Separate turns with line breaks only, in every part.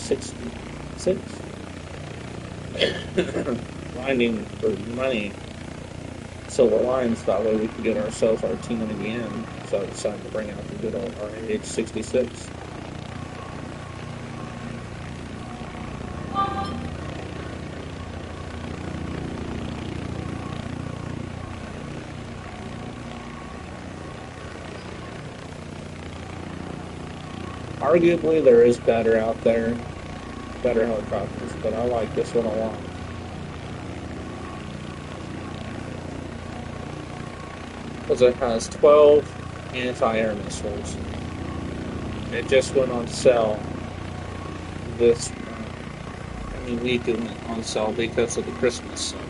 66. Grinding for money. Silver lines, that way we can get ourselves our T90M. So I decided to bring out the good old RH 66. Arguably, there is better out there, better helicopters, but I like this one a lot. Because it has 12 anti-air missiles. It just went on sale this week it went on sale because of the Christmas sale.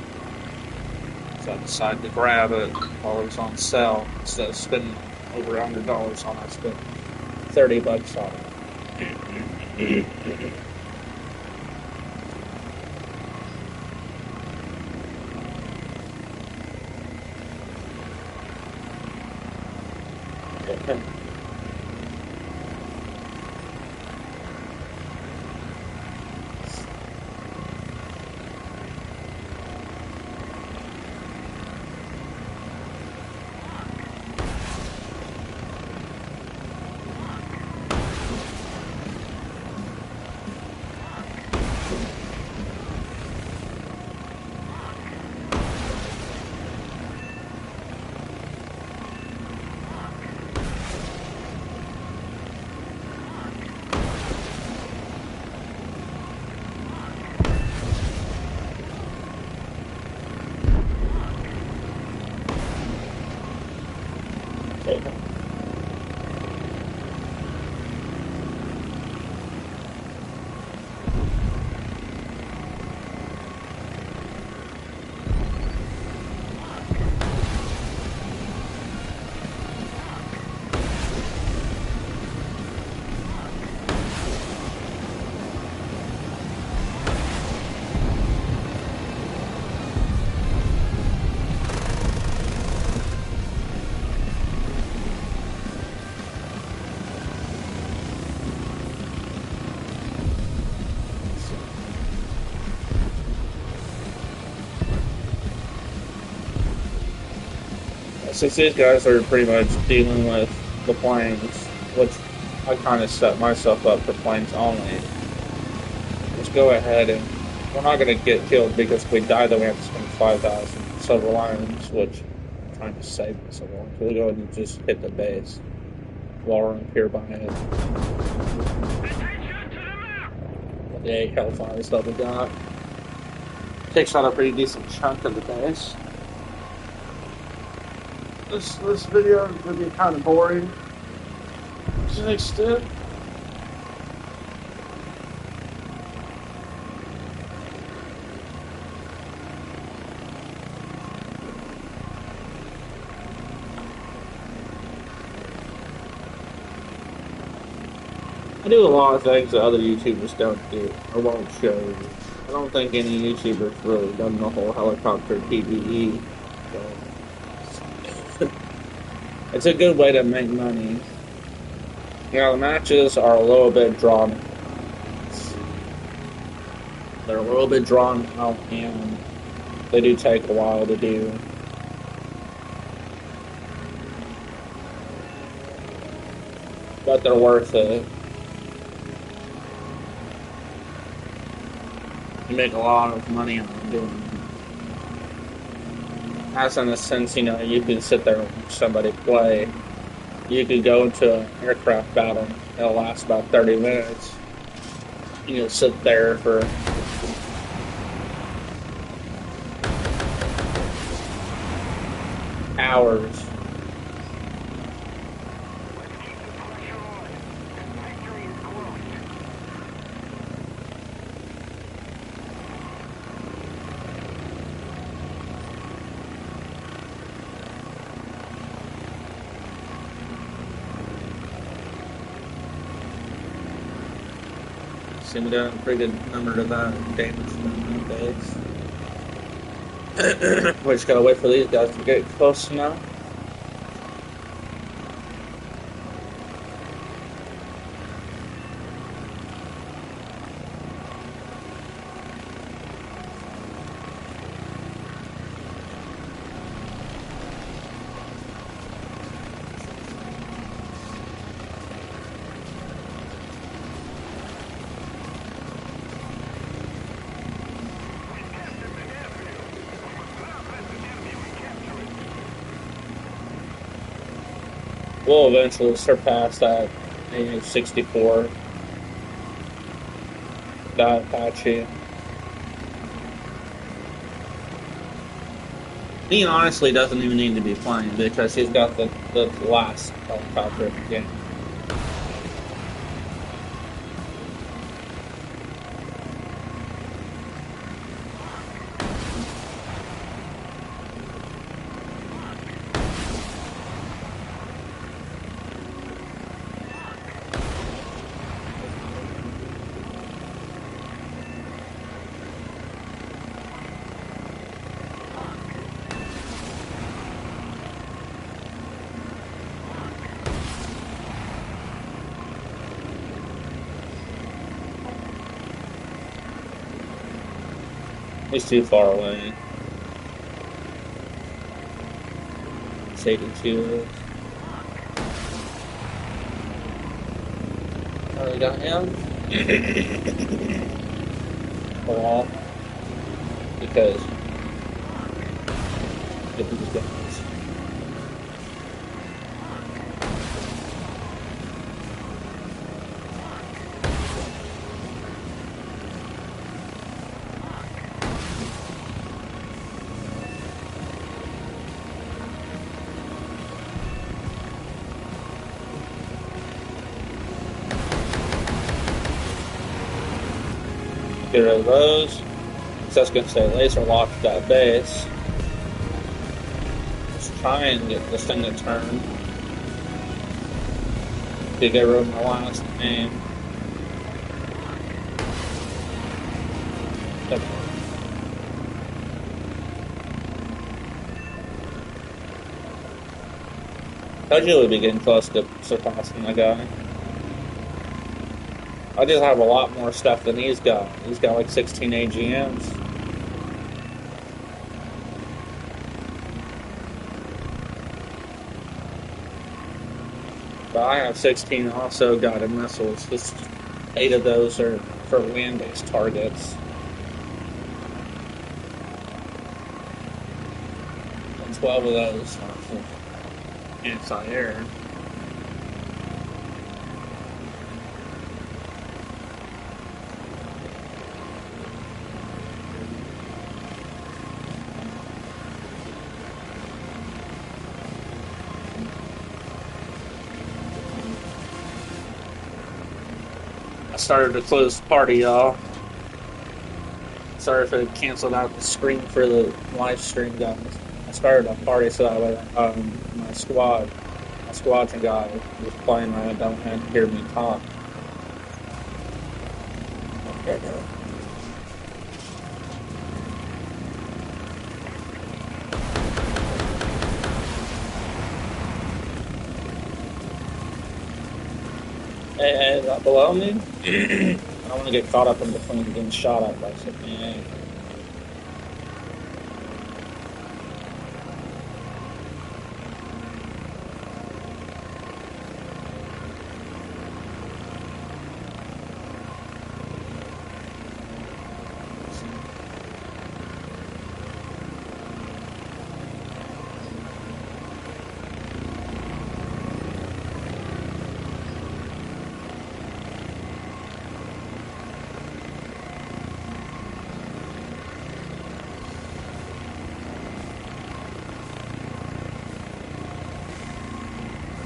So I decided to grab it while it was on sale. Instead of spending over $100 on it, I spent $30 on it. Since these guys are pretty much dealing with the planes, which I kind of set myself up for planes only, let's go ahead and we're not going to get killed because if we die then we have to spend 5,000 silver lions, which I'm trying to save the silver lions. We'll go ahead and just hit the base while we're up here by it. The 8 Hellfires that we got takes out a pretty decent chunk of the base. This video is going to be kind of boring to an extent. I do a lot of things that other YouTubers don't do or won't show you. I don't think any YouTuber's really done the whole helicopter PvE. So it's a good way to make money. You know, the matches are a little bit drawn. They're a little bit drawn out and they do take a while to do. But they're worth it. You make a lot of money on doing it. As in a sense, you know, you can sit there and watch somebody play. You could go into an aircraft battle. It'll last about 30 minutes. You'll sit there for hours. Seem to have a pretty good number to that damage done base. We just gotta wait for these guys to get close now. We'll eventually surpass that AH-64, that Apache. He honestly doesn't even need to be playing because he's got the last helicopter in the game. He's too far away. It's 82. Oh, we got him. Pull off. Because get these guys. Get rid of those. So that's going to say laser lock that base. Let's try and get this thing to turn. To get rid of my last aim. Told you we'd be getting close to surpassing the guy. I just have a lot more stuff than he's got. He's got like 16 AGMs. But I have 16 also guided missiles. Just 8 of those are for land-based targets. And 12 of those are for anti-air. I started to close the party, y'all. Sorry if it canceled out the screen for the live stream, guys. I started a party so that way my squadron guy was playing and I don't have to hear me talk. Hey, is that below me? I don't want to get caught up in between getting shot at by something.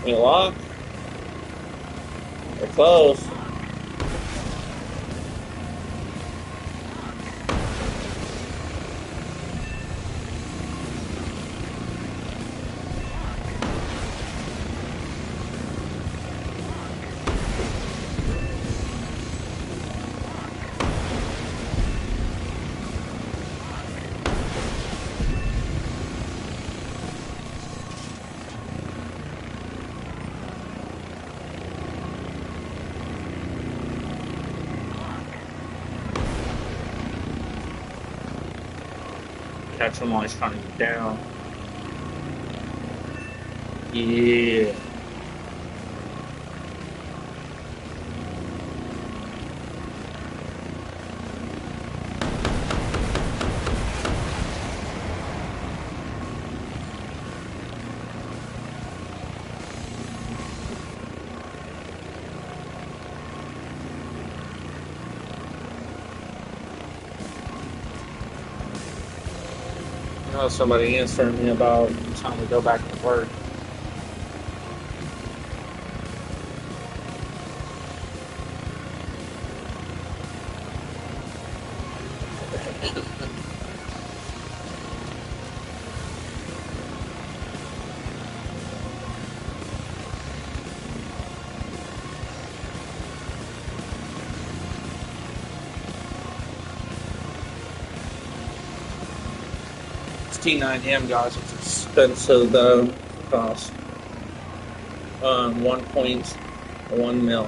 We lock. We're close. Catch him while he's trying to get down. Yeah. somebody answering me about time to go back to work. T9M, guys, it's expensive though. Costs 1.1 mil.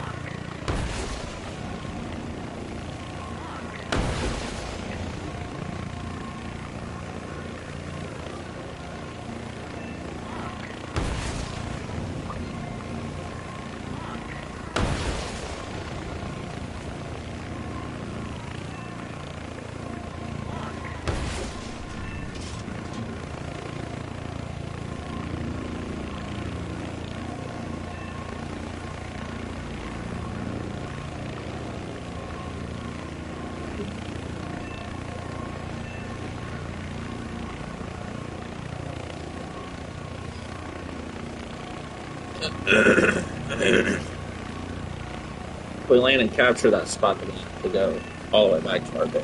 If we land and capture that spot, then we have to go all the way back to our base.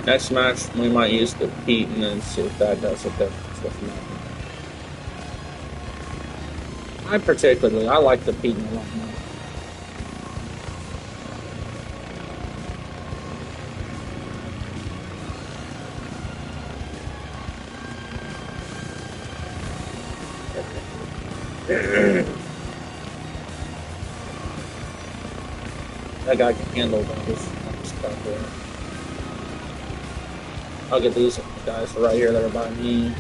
Next match, we might use the Pete and then see if that does a difference with nothing. I like the Pete a lot more. That guy can handle those stuff there. I'll get these guys right here that are by me.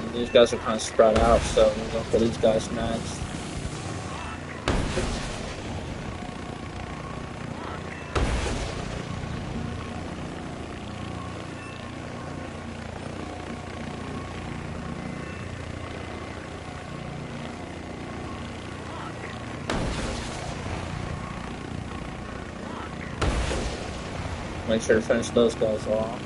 And these guys are kind of spread out, so we'll go for these guys next. Make sure to finish those guys off.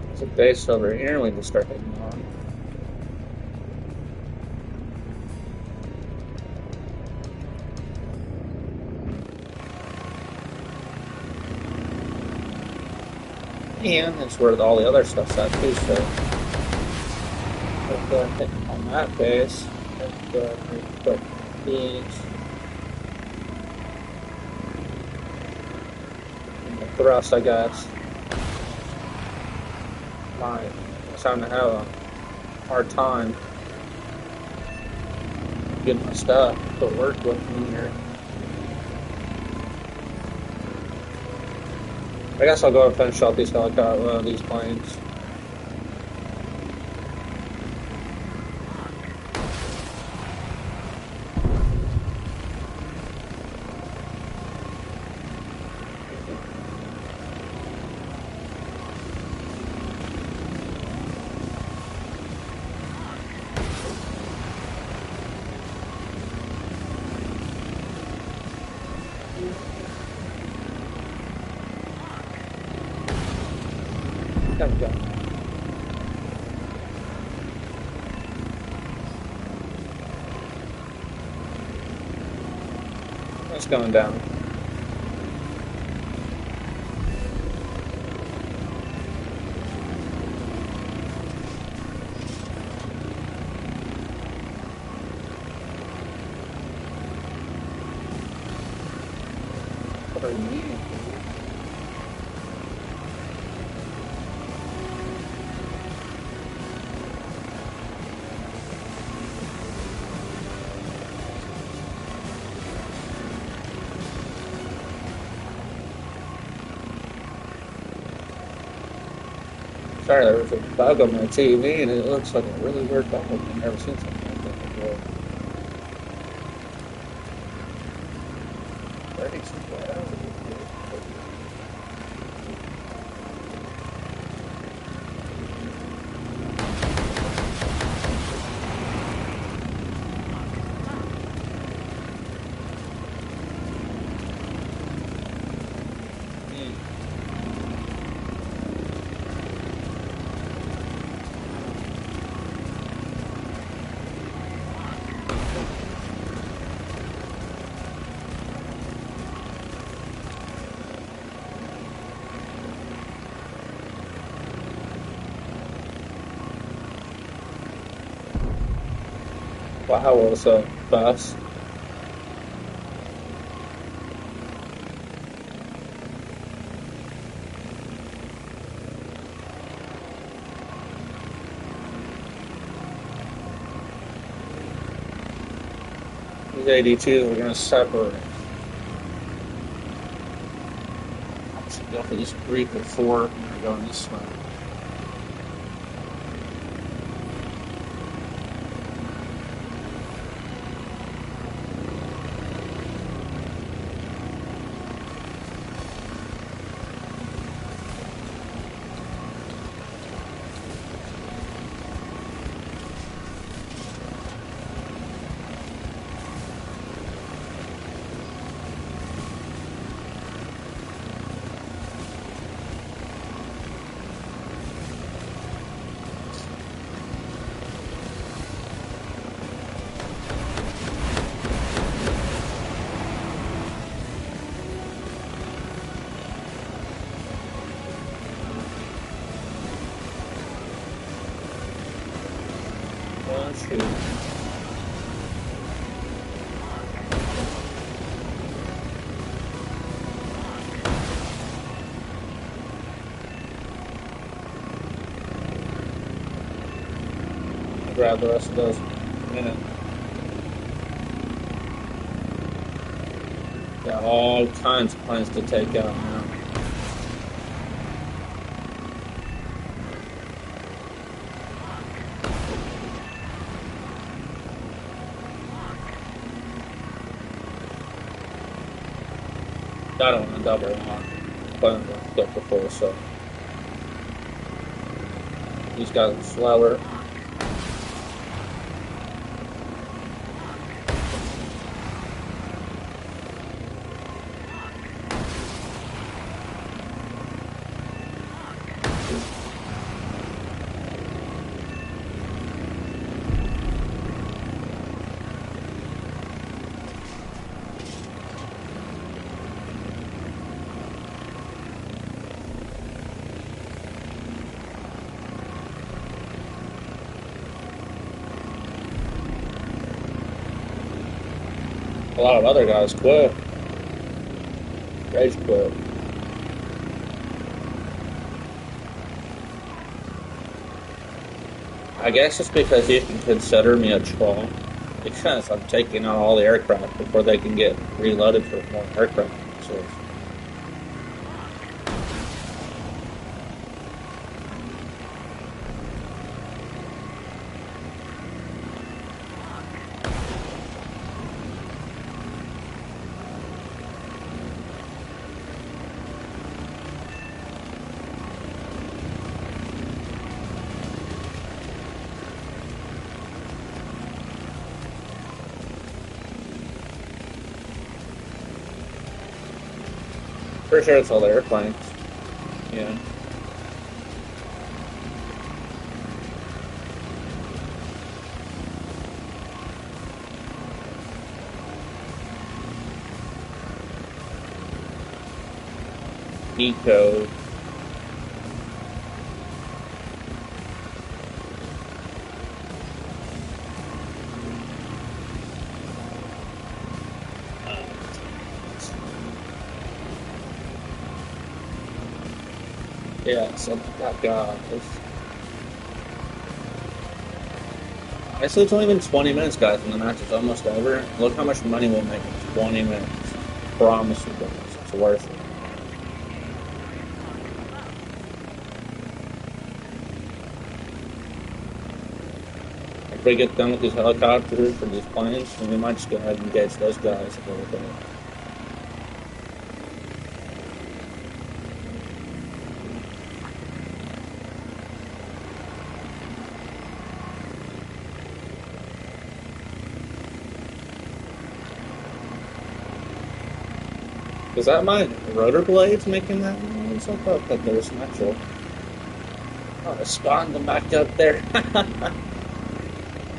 There's a base over here, and we can start heading on. And that's where all the other stuff's at too, so let's go ahead and on that base. Let's go ahead and put these in the thrust, I guess. I'm starting to have a hard time getting my stuff to work with me here. I guess I'll go and finish out these these planes. There we go. It's going down. What are you? sorry, there was a bug on my TV, and it looks like a really weird bug. I've never seen something like that before. Wow, what's up, bus? These 82s are going to separate. I should go for this Greek of 4. I'm going this way. One, two. I'll grab the rest of those in a minute. Got all kinds of planes to take out now. I don't want to double on planes I've clicked before, so these guys are slower. A lot of other guys quit. Rage quit. I guess it's because you can consider me a troll. Because I'm taking out all the aircraft before they can get reloaded for more aircraft. So pretty sure it's all the airplanes. Yeah. Eco. Yeah, something like that. Actually, it's only been 20 minutes, guys, and the match is almost over. Look how much money we'll make in 20 minutes. Promise you guys, it's worth it. If we get done with these helicopters or these planes, then we might just go ahead and engage those guys a little bit. Is that my rotor blades making that noise? I thought that there was natural. Oh, I spawned them back up there.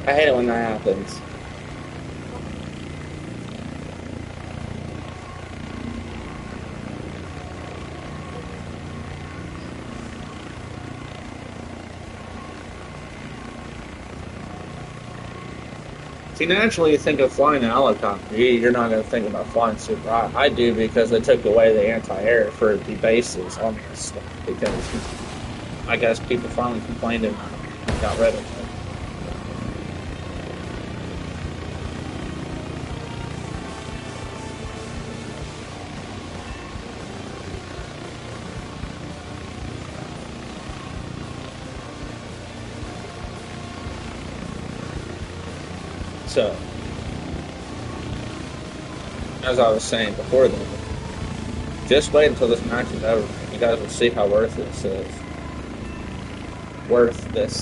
I hate it when that happens. See, naturally, you think of flying a helicopter. You're not going to think about flying super high. I do because they took away the anti-air for the bases on this stuff. Because I guess people finally complained and got rid of it. So, as I was saying before, though, just wait until this match is over. You guys will see how worth this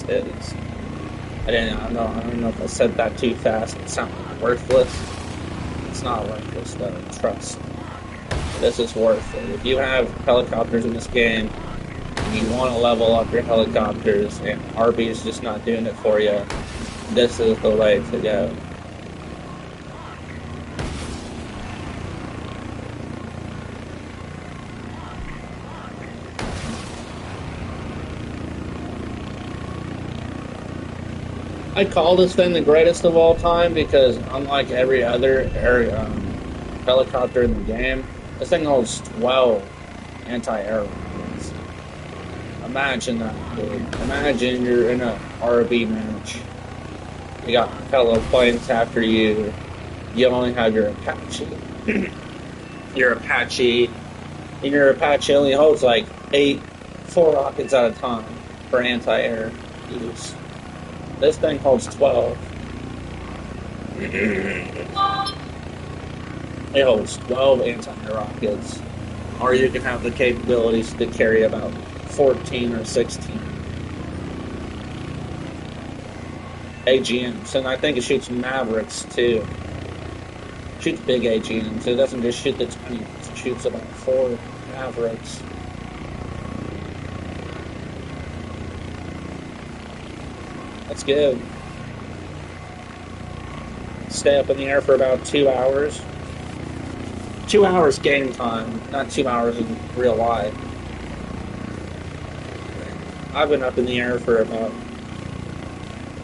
is. I don't know if I said that too fast. It sounded worthless. It's not worthless, though. Trust. This is worth it. If you have helicopters in this game, and you want to level up your helicopters, and RB is just not doing it for you, this is the way to go. I call this thing the greatest of all time because, unlike every other helicopter in the game, this thing holds 12 anti-air rockets. Imagine that, dude. Imagine you're in a RB match. You got fellow planes after you. You only have your Apache. Your Apache only holds like 4 rockets at a time for anti-air use. This thing holds 12. It holds 12 anti-air rockets. Or you can have the capabilities to carry about 14 or 16 AGMs. And I think it shoots Mavericks too. It shoots big AGMs. It doesn't just shoot the 20, it shoots about 4 Mavericks. That's good. Stay up in the air for about 2 hours. 2 hours game time, not 2 hours in real life. I've been up in the air for about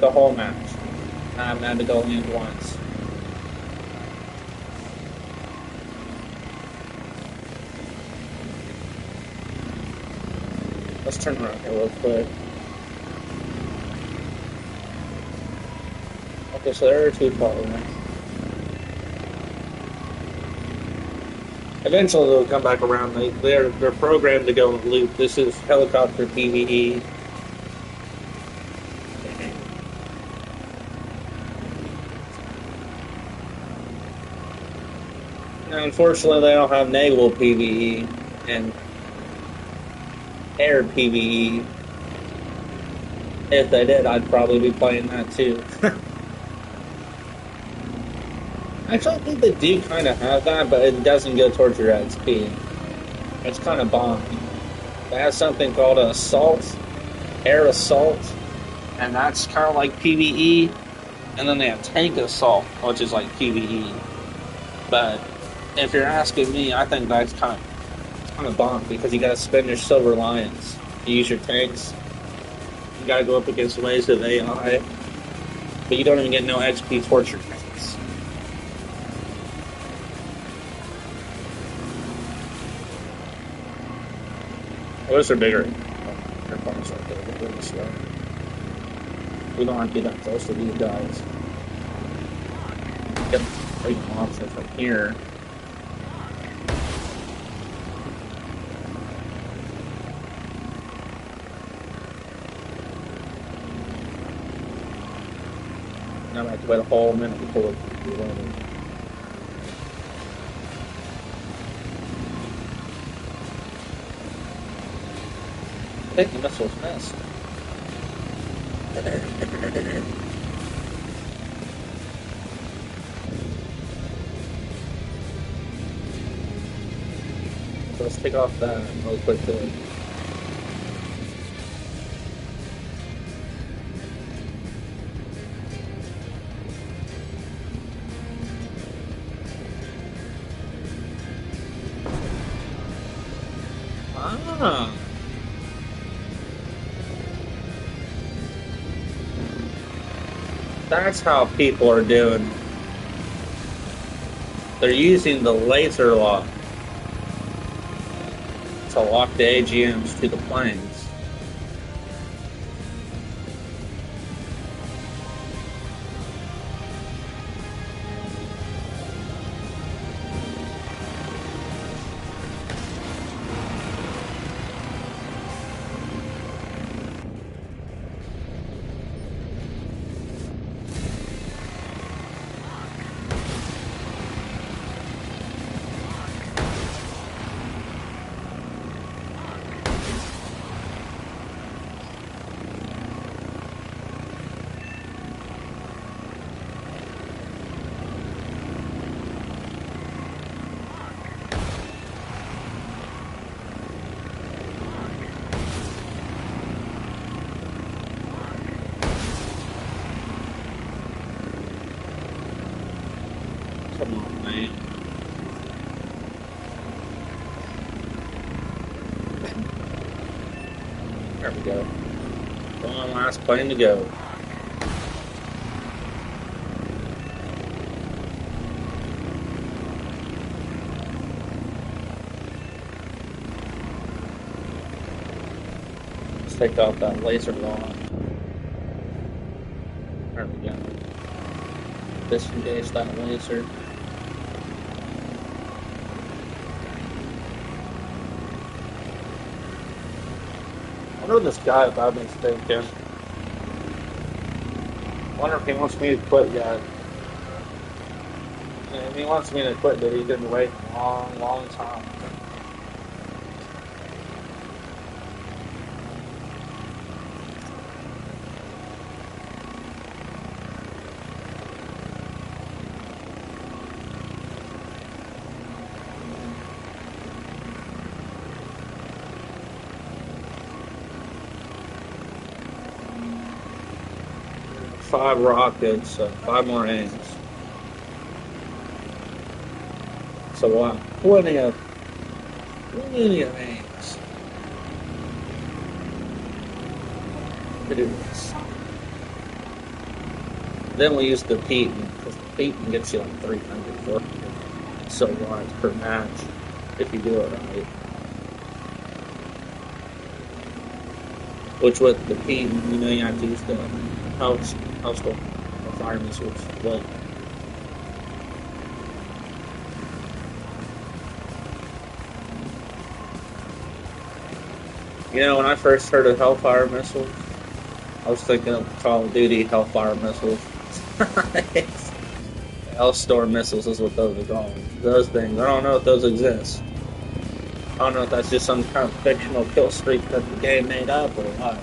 the whole match. I haven't had to go land once. Let's turn around here real quick. Okay, so there are 2 following. Eventually they'll come back around. They're programmed to go in loop. This is helicopter PvE. Now, unfortunately, they don't have naval PvE and air PvE. If they did, I'd probably be playing that too. Actually, I think they do kind of have that, but it doesn't go towards your XP. It's kind of bomb. They have something called Assault, Air Assault, and that's kind of like PvE. And then they have Tank Assault, which is like PvE. But if you're asking me, I think that's kind of bomb because you got to spend your Silver Lions. You use your tanks. You got to go up against waves of AI, but you don't even get no XP towards your tanks. Those are bigger. Airplanes right there. They're really slow. We don't have to be that close to these guys. Get great option from here. Now I have to wait a whole minute before it reloaded. I think the missile's missed. So let's take off that really quickly. Ah. That's how people are doing it. They're using the laser lock to lock the AGMs to the planes. Come on, man. There we go. One last plane to go. Let's take off that laser lock. There we go. Disengage that laser. I wonder this guy about me thinking. I wonder if he wants me to quit yet. If he wants me to quit, but he's been waiting a long, long time. Five rockets, 5 more aims. So what? Plenty of aims to do this. Then we use the Peyton, because the Peyton gets you like 300, 400 so watts per match if you do it right. Which with the Peyton, you have to use the Hellstorm or fire missiles. But when I first heard of Hellfire missiles, I was thinking of Call of Duty Hellfire missiles. Hellstorm missiles is what those are called. Those things, I don't know if those exist. I don't know if that's just some kind of fictional kill streak that the game made up or what.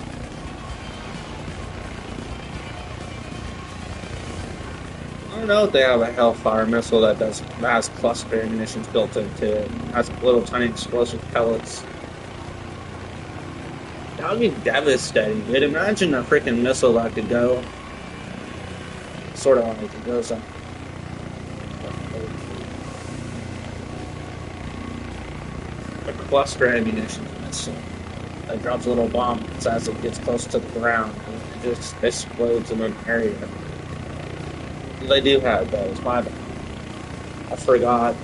I don't know if they have a Hellfire missile that has cluster ammunitions built into it. Has little tiny explosive pellets. That would be devastating, dude. Imagine a freaking missile that could go sort of like it goes up. A cluster ammunition missile that drops a little bomb as it gets close to the ground and it just explodes in an area. They do have those. My bad. I forgot.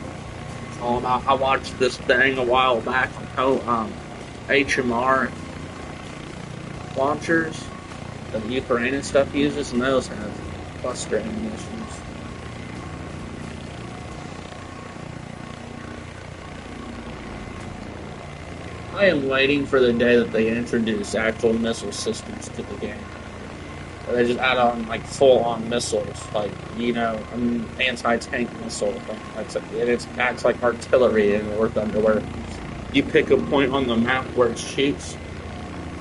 I watched this thing a while back. HMR launchers that Ukraine and stuff uses, and those have cluster ammunitions. I am waiting for the day that they introduce actual missile systems to the game. They just add on like full-on missiles, like an anti-tank missile. It acts like artillery in War Thunder, where you pick a point on the map where it shoots,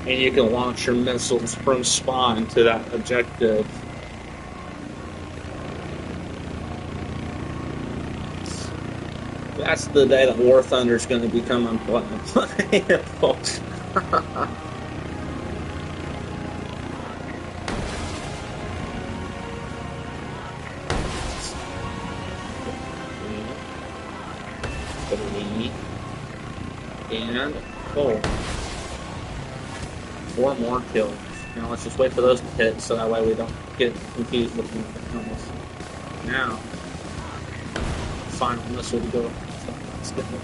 and you can launch your missiles from spawn to that objective. That's the day that War Thunder is going to become unplayable. And oh, 4 more kills. Now let's just wait for those to hit, so that way we don't get confused with the else. Now, final missile to go. Let's get it.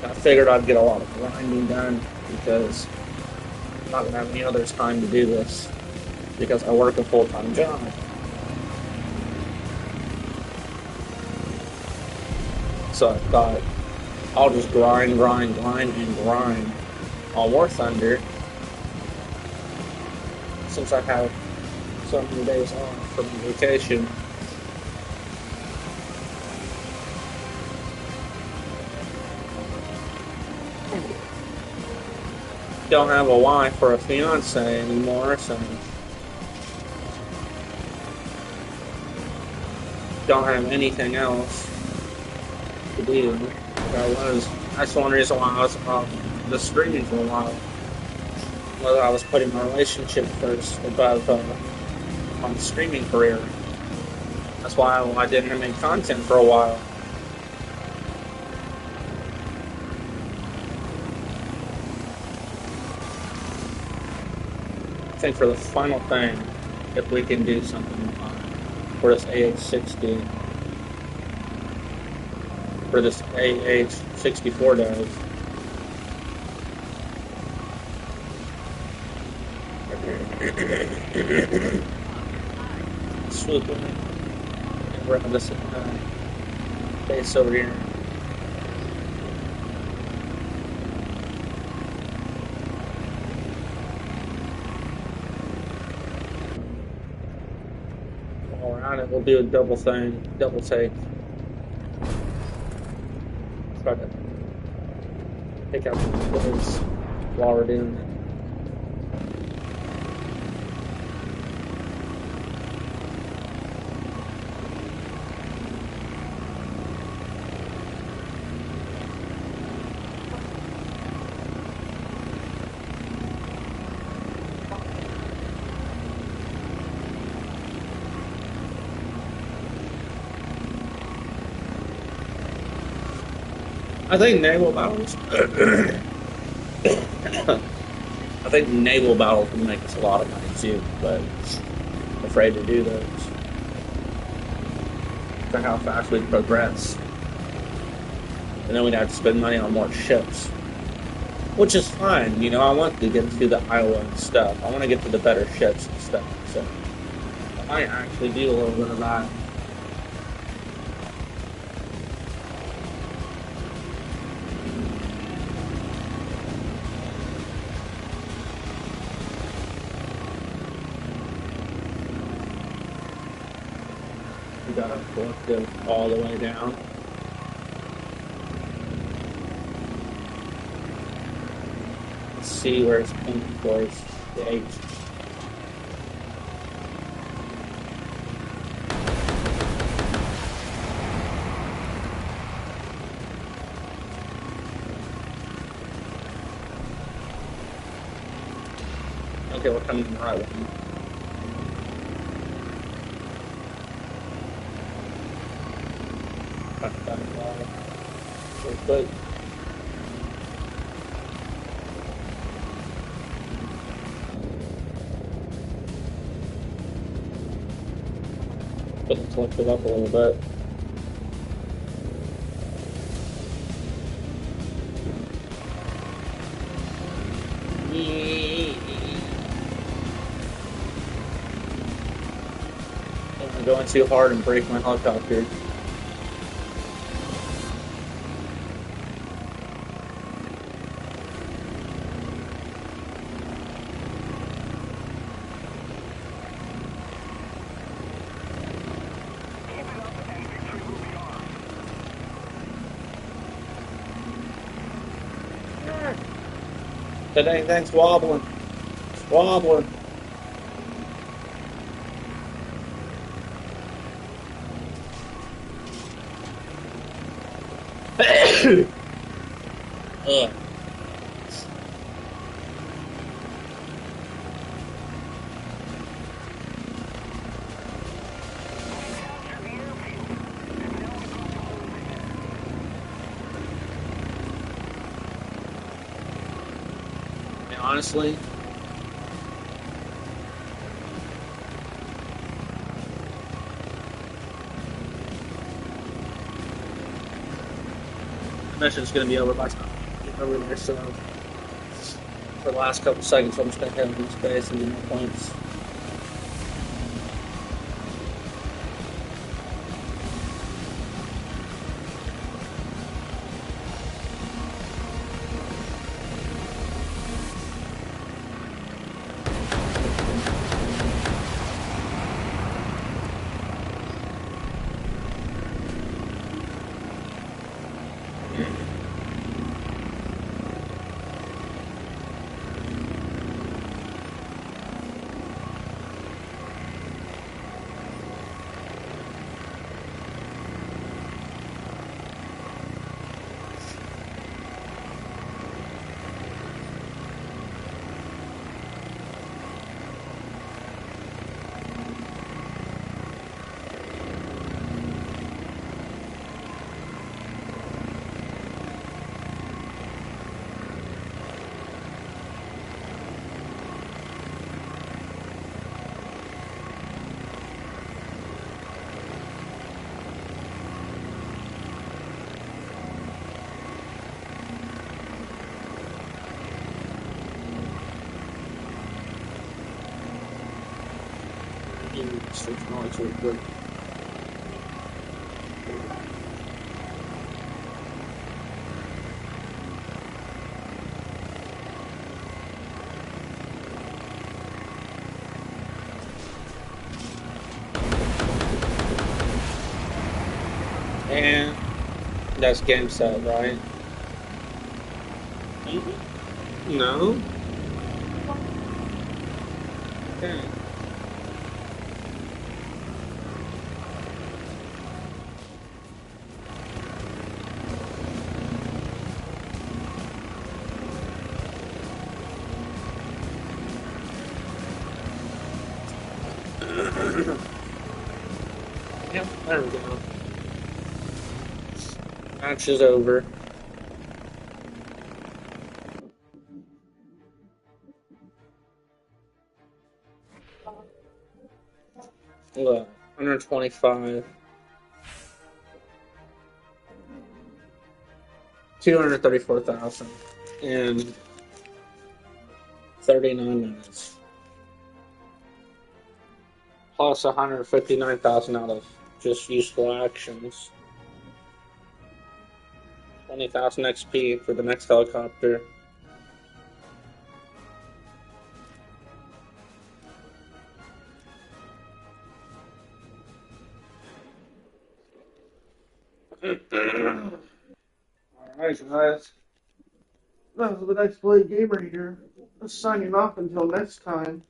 I figured I'd get a lot of grinding done because I'm not going to have any other time to do this because I work a full-time job. So I thought I'll just grind on War Thunder since I have so many days off from vacation. Don't have a wife or a fiance anymore, so don't have anything else to do. That's one reason why I was off the streaming for a while. Whether I was putting my relationship first above my streaming career. That's why I didn't make content for a while. I think for the final thing, if we can do something for this AH-60, for this AH-64 does. Swoop in and grab this base over here. All around it, we'll do a double take. Try to pick out some plays while we're doing it. I think naval battles. I think naval battles would make us a lot of money too, but I'm afraid to do those. For how fast we'd progress, and then we'd have to spend money on more ships, which is fine. I want to get to the Iowa and stuff. I want to get to the better ships and stuff. So I might actually do a little bit of that. We got our collective all the way down. Let's see where it's coming towards the 8. Okay, we're coming in the right one. Real quick. Let's lift it up a little bit. I'm going too hard and break my helicopter. That dang thing's wobbling. It's wobbling. Ugh. And honestly, the mission's gonna be over by the time I get over there. So for the last couple seconds, I'm just gonna head into space and get my points. Switch knowledge really good. And that's game set, right? No. Okay. Yep, there we go. Match is over. Look, 125. 234,000 in 39 minutes. Plus 159,000 out of just useful actions. 20,000 XP for the next helicopter. Alright, guys. That was the Next Blade Gamer here. Signing off until next time.